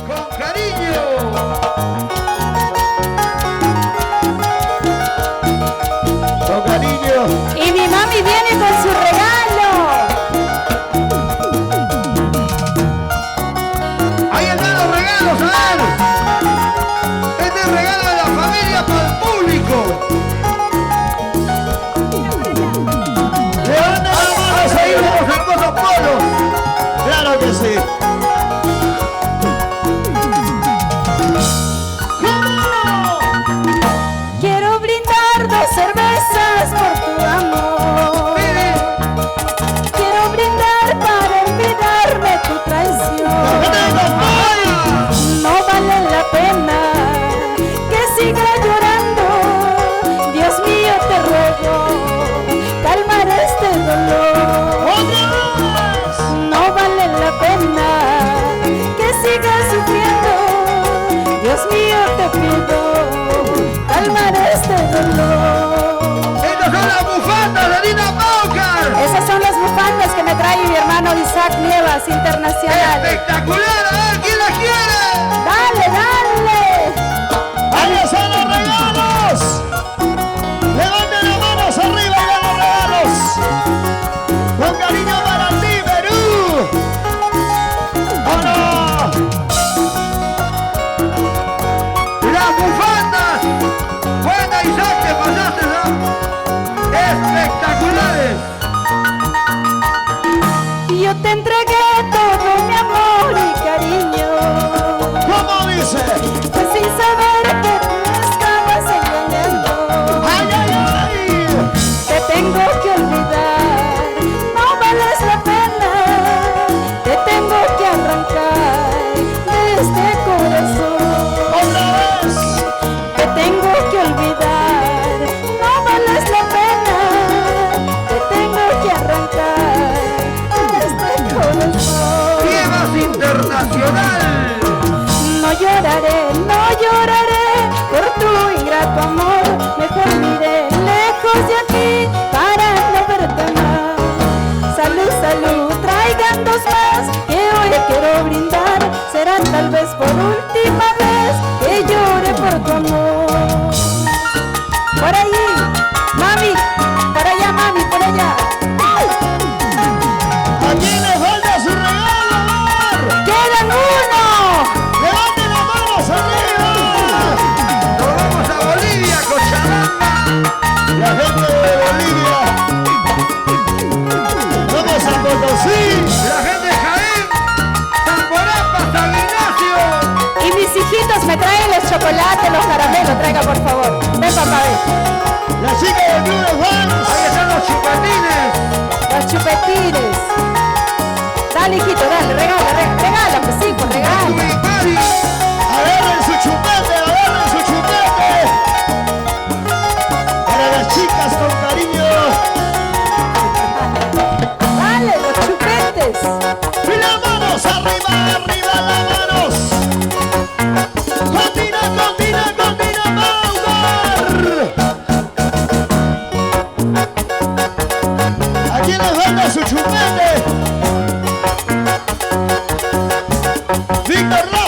con cariño. Con cariño. Y mi mami viene con su regalo. Ahí están los regalos, a ver. Este es el regalo de la familia para el público. Levanten las manos ahí, los hermosos polos. Claro que sí. Quiero brindar 2 cervezas por tu amor. Mire, Quiero brindar para olvidarme tu traición. No vale la pena que siga llorando. Dios mío, te ruego, calmar este dolor. No vale la pena que sigas sufriendo. Dios mío, te pido, calmar este dolor. estas son las bufandas de Dina Paucar. Esas son las bufandas que me trae mi hermano Isaac Nievas, internacional. Espectacular, a ver quién la quiere. Dale, dale. ¡Ahí están los regalos! ¡Levanten las manos arriba y vean los regalos! ¡Con cariño para ti, Perú! ¡Ahora! ¡Las bufandas! ¡Buena, Isaac, te pasaste, ¿no? ¡Espectaculares! Yo te entregué todo mi amor y cariño, ¿Cómo dice? pues sin saber que tú me estabas engañando. ¡Ay, ay, ay! Te tengo que olvidar, no vales la pena. Te tengo que arrancar de este corazón. ¡Otra vez! Te tengo que olvidar, no vales la pena. Te tengo que arrancar de este corazón. ¡Nievas Internacional! No lloraré, no lloraré por tu ingrato amor. Mejor miré lejos de aquí para no verte más. Salud, salud, traigan 2 más que hoy quiero brindar. Será tal vez por última vez que llore por tu amor. Por allí, mami, por allá, mami, por allá. ¿A quién le falta su regalo, amor? ¡Quedan 1! ¡Levanten las manos arriba! ¡Nos vamos a Bolivia, Cochabamba! La gente de Bolivia. ¡Vamos a Potosí! La gente de Jaén, Tamborapa, San Ignacio. Y mis hijitos me traen los chocolates, los caramelos, traiga por favor. Ven papá, ven. La chica del Club de Fans. Ahí están los chupetines. Los chupetines. Dale, hijito, dale, regala, regala, pues sí, pues regala. Mari. Agarren su chupete, agarren su chupete. Para las chicas con cariño. Dale, los chupetes. Y las manos arriba, arriba las manos. Continúa, continúa, continúa, Paucar. ¿A quién le falta su chupete? Víctor Rojas.